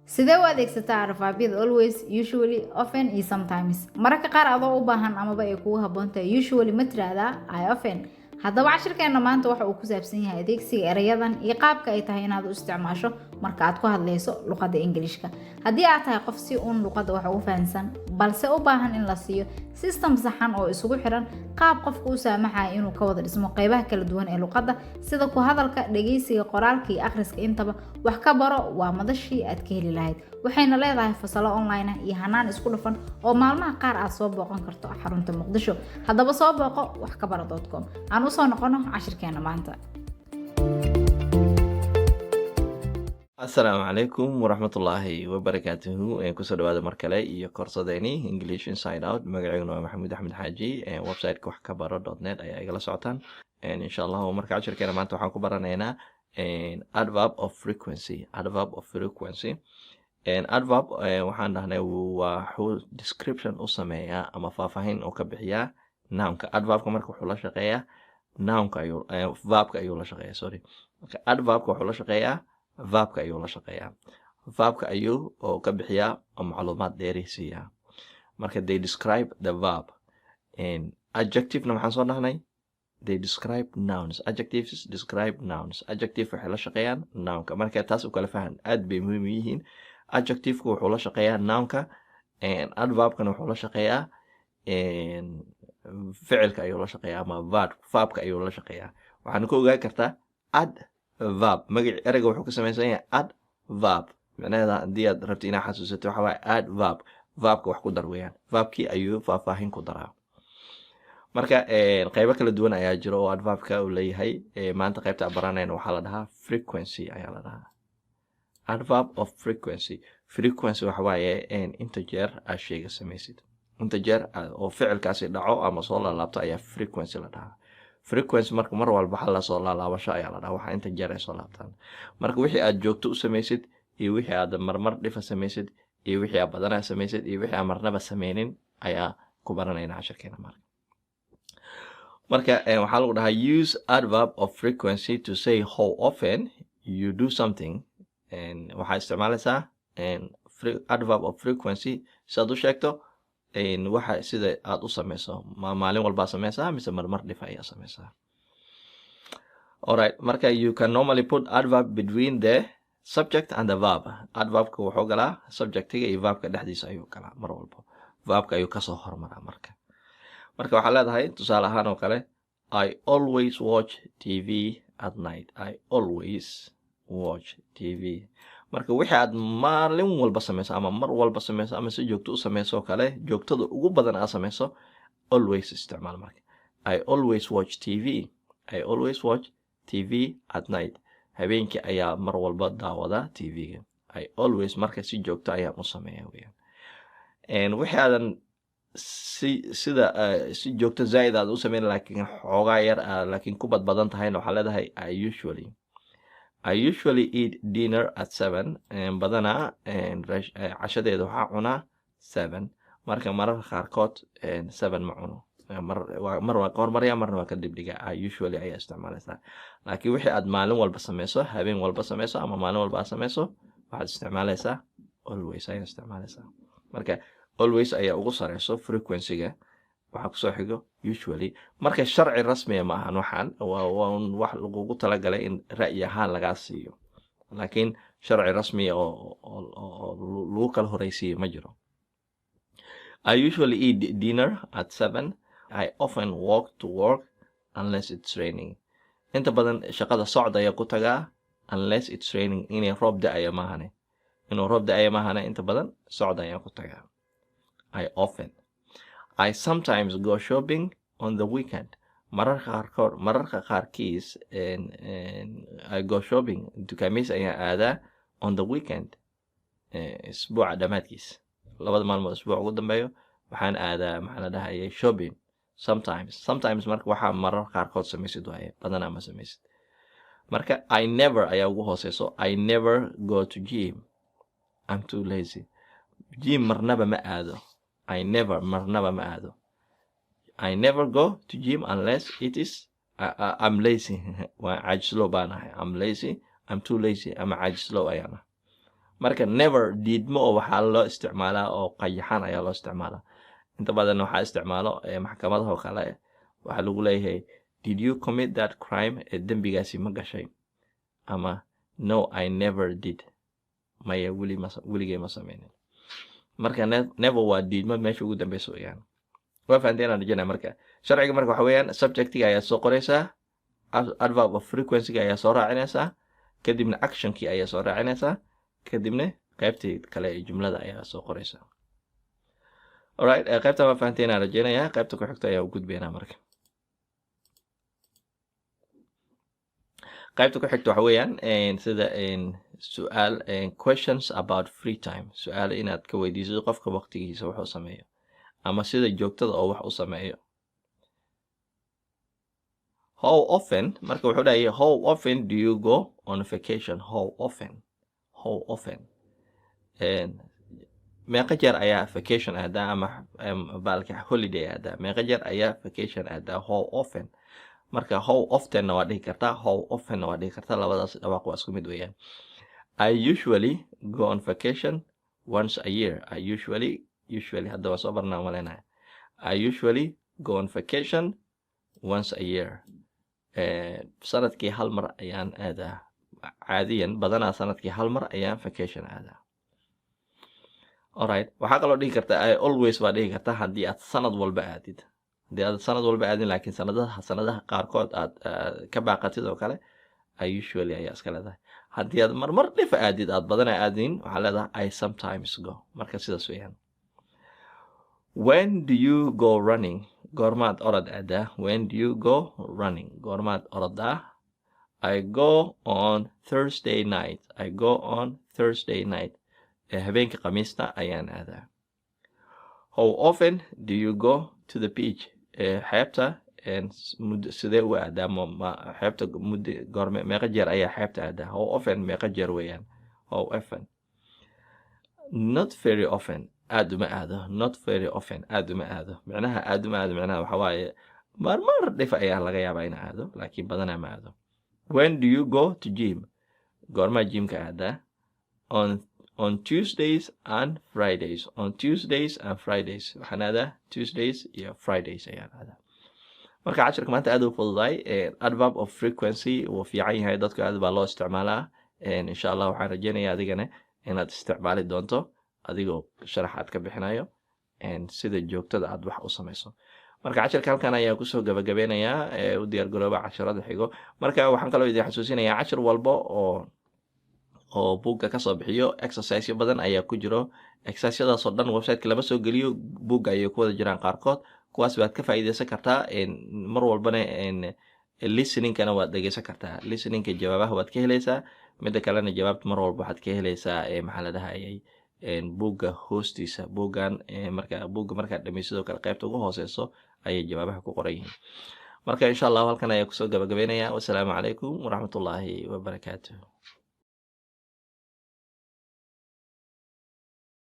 sidee u adeegsataa arfaabyada always, usually, often iyo sometimes? mararka qaar adoo u baahan amaba ay kugu habboon tahay usually ma tiraahdaa I often. haddaba cashirkeena maanta waxa uu ku saabsan yahay adeegsiga erayadan iyo qaabka ay tahay inaad u isticmaasho marka aad ku hadlayso luqadda Ingiriishka. haddii aad tahay qof si uun luqadda wax ugu fahansan balse u baahan in la siiyo system saxan oo isugu xiran qaab qofku u saamaxaya inuu ka wada dhismo qaybaha kala duwan ee luqadda sida ku hadalka, dhageysiga, qoraalka iyo akhriska intaba wax ka baro waa madashii aad ka heli lahayd. waxayna leedahay fasalo online ah iyo hanaan isku dhafan oo maalmaha qaar aad soo booqan karto xarunta Muqdisho. haddaba soo booqo waxkabaro.com. aan u soo noqono cashirkeena maanta. asalaamu calaykum waraxmatullaahi wabarakaatuhu kusoo dhawaada mar kale iyo koorsadeeni English Inside Out. magaceyguna waa maxamuud axmed xaaji. websiteka waxkabaro.net ayaa igala socotaan. insha allah marka cashirkeena maanta waxaan ku baranaynaa adverb of frequency. adverb of frequency adverb waxaan dhahnay waxuu description u sameeyaa ama faahfaahin uu ka bixiyaa nounka. adverbka marka wuxuu la shaqeeyaa nounka verbka ayuu la shaqeeyaa sorry. marka adverbka wuxuu la shaqeeyaa verbka ayuu la shaqeeyaa. verbka ayuu oo ka bixiyaa macluumaad dheeraysiiyaa. marka they describe the verb. adjectivena waxaan soo dhahnay they describe nouns. adjectives describe nouns. adjective waxay la shaqeeyaan nounka. marka taas u kala fahan aad bay muhiim u yihiin. adjectiveka wuxuu la shaqeeyaa nounka. adverbkana wuxuu la shaqeeyaa ficilka ayuu la shaqeeyaa ama verbka ayuu la shaqeeyaa. waxaana ku ogaan kartaa ad verb. magaci ereyga wuxuu ka samaysan yahay ad verb. macnaheeda haddii aad rabto inaad xasuusato waxa waaye ad verb. verbka wax ku dar weeyaan. verbkii ayuu faahfaahin ku daraa. marka qaybo kala duwan ayaa jiro oo adverbka uu leeyahay. maanta qaybta baranayna waxaa la dhahaa frequency ayaa la dhahaa. adverb of frequency. frequency waxa waaye inta jeer aad shayga samaysid. inta jeer oo ficilkaasi dhaco ama soo laalaabto ayaa frequency la dhahaa. frequency marka mar walba waxa la soo laalaabasho ayaa la dhahaa. waxa inta jeer ay soo laabtaan. marka wixii aad joogto u samaysid iyo wixii aad marmar dhifa samaysid iyo wixii aad badanaa samaysid iyo wixii aad marnaba sameynin ayaa ku baranaynaa cashirkeena marka. marka waxaa lagu dhahaa use adverb of frequency to say how often you do something. waxaa isticmaalaysaa adverb of frequency si aad u sheegto waxa sida aad u samayso. maalin walbaa samaysaa mise marmar dhif ayaa samaysaa. alright. marka you can normally put adverb between the subject and the verb. adverbka wuxuu galaa subjectiga iyo verbka dhexdiisa ayuu galaa mar walba. verbka ayuu kasoo hormaraa marka. marka waxaa leedahay tusaale ahaan oo kale I always watch TV at night. I always watch TV. marka wixii aad maalin walba samayso ama mar walba samayso ama si joogto u samayso kale joogtada ugu badan aad samayso always isticmaal marka. I always watch TV. I always watch TV at night. habeenkii ayaa mar walba daawada TV-ga. I always marka si joogto ayaan u sameeyaa weeyaan. wixii aadan si joogto zaid aad u sameyn laakiin xoogaa yar laakiin ku badbadan tahayna waxaa leedahay I usually eat dinner at 7. badanaa cashadeeda waxaa cunaa 7. marka mararka qaarkood 7 ma cuno. mar waa ka hormaryaa marna waa ka dibdhigaa. I usually ayaa isticmaalaysaa. laakiin wixii aad maalin walba samayso habeen walba samayso ama maalin walba aad samayso waxaad isticmaalaysaa always ayaa isticmaalaysaa. marka always ayaa ugu sareyso frequency-ga. waxaa kusoo xigo usually. marka sharci rasmiya ma ahan waxaan waa wax lagugu talagalay in ra'yi ahaan lagaa siiyo. laakiin sharci rasmiya oo lagu kala horeysiiyo ma jiro. I usually eat dinner at 7. I often walk to work unless it's raining. inta badan shaqada socod ayaa ku tagaa unless it's raining. inay roob da'aya maahane. inuu roob da'aya maahane inta badan socod ayaa ku tagaa. I often. I sometimes go shopping on the weekend. mararka qaarkiis I go shopping. dukaameys ayaan aadaa on the weekend. isbuuca dhamaadkiis. labada maalmood isbuuc ugu dambeeyo waxaan aadaa maxaa la dhahayay shopping. sometimes marka waxaa mararka qaarkood samaysid waaye badanaa ma samaysid. marka I never ayaa ugu hooseyso. I never go to gym. I'm too lazy. gym marnaba ma aado. I never marnaba ma aado. I never go to gym unless it is I'm lazy. waa caajislow baan ahay. I'm lazy. I'm too lazy. ama caajislow ayaan ahay. marka never diidmo oo waxaa loo isticmaalaa oo qayaxan ayaa loo isticmaalaa inta badan waxaa isticmaalo maxkamadaha oo kale waxaa lagu leeyahay did you commit that crime dembigaasi ma gashay ama no I never did maya weligay ma sameynin marka never waa diidmo meesha ugu dambeysa weeyaan waa fahanteen aan rajaynayaa marka sharciga marka waxa weeyaan subjectiga ayaa soo qoraysaa adverb of frequency ayaa soo raacinaysaa kadibna actionkii ayaa soo raacinaysaa kadibna qaybtii kale ee jumlada ayaa soo qoraysaa alright qaybta ma fahanteen aan rajaynayaa qaybta ku xigta ayaa u gudbaynaa marka qaybta ku xigta waxa weeyaan sida su'aal questions about free time su'aal inaad ka weydiiso qofka waqtigiisa wax uu sameeyo ama sida joogtada oo wax uu sameeyo how often marka wuxuu dhahay how often do you go on vacation how often meeqa jeer ayaa vacation aadaa ama baalka holiday aadaa meeqa jeer ayaa vacation aadaa how often marka how often waa dhihi kartaa how often waa dhihi kartaa labadaas dhawaaq waa isku mid weeyaan I usually go on vacation once a year I usually hadda waa soo barnaa maleenaya I usually go on vacation once a year sanadkii hal mar ayaan aadaa caadiyan badanaa sanadkii hal mar ayaan vacation aadaa alright waxaa kaloo dhihi kartaa I always waa dhihi kartaa haddii aad sanad walba aadid haddii aad sanad walba aadin laakiin sanadaha qaarkood aad ka baaqatid oo kale I usually ayaa iska leedahay haddii aad marmar dhifa aadid aad badanaa aadin waxaa leedahay I sometimes go marka sidaas weeyaan when do you go running goormaad orod aadaa when do you go running goormaad orodaa I go on Thursday night habeenka khamiista ayaan aadaa how often do you go to the beach xeebta sidee u aadaa xeebta goorme meeqa jeer ayaa xeebta aadaa how often meeqa jeer weeyaan how often not very often aad uma aado not very often aad uma aado micnaha aad uma aado micnaha waxa waaye marmar dhif ayaa laga yaabaa in aado laakiin badanaa ma aado when do you go to gym goormaa gymka aadaa on Tuesdays and Fridays waxaan aadaa Tuesdays iyo Fridays ayaan aadaa marka casharka maanta aad u fududahay adverb of frequency wuu fiican yahay dadku aad baa loo isticmaalaa insha Allah waxaan rajaynayaa adigana inaad isticmaali doonto adigoo sharaxaad ka bixinayo sida joogtada aad wax u samayso marka casharka halkan ayaa kusoo gabagabeynayaa u diyaar garooba casharada xigo marka waxaan kaloo idin xasuusinayaa cashar walba oo buugga ka soo bixiyo exercise badan ayaa ku jiro exercisadaas oo dhan website-ka lama soo geliyo buugga ayay ku wada jiraan qaarkood kuwaas baad ka faa'iideysan kartaa mar walbana listeningkana waad dhegeysan kartaa listeningka jawaabaha waad ka helaysaa midda kalena jawaabta mar walba waxaad ka helaysaa maxaa la dhahayay buugga hoostiisa buuggan markaad dhamaysidoo kale qaybta ugu hooseyso ayay jawaabaha ku qoran yihiin marka insha Allah halkan ayaa kusoo gabagabeynayaa wassalaamu calaykum waraxmatullaahi wabarakaatuh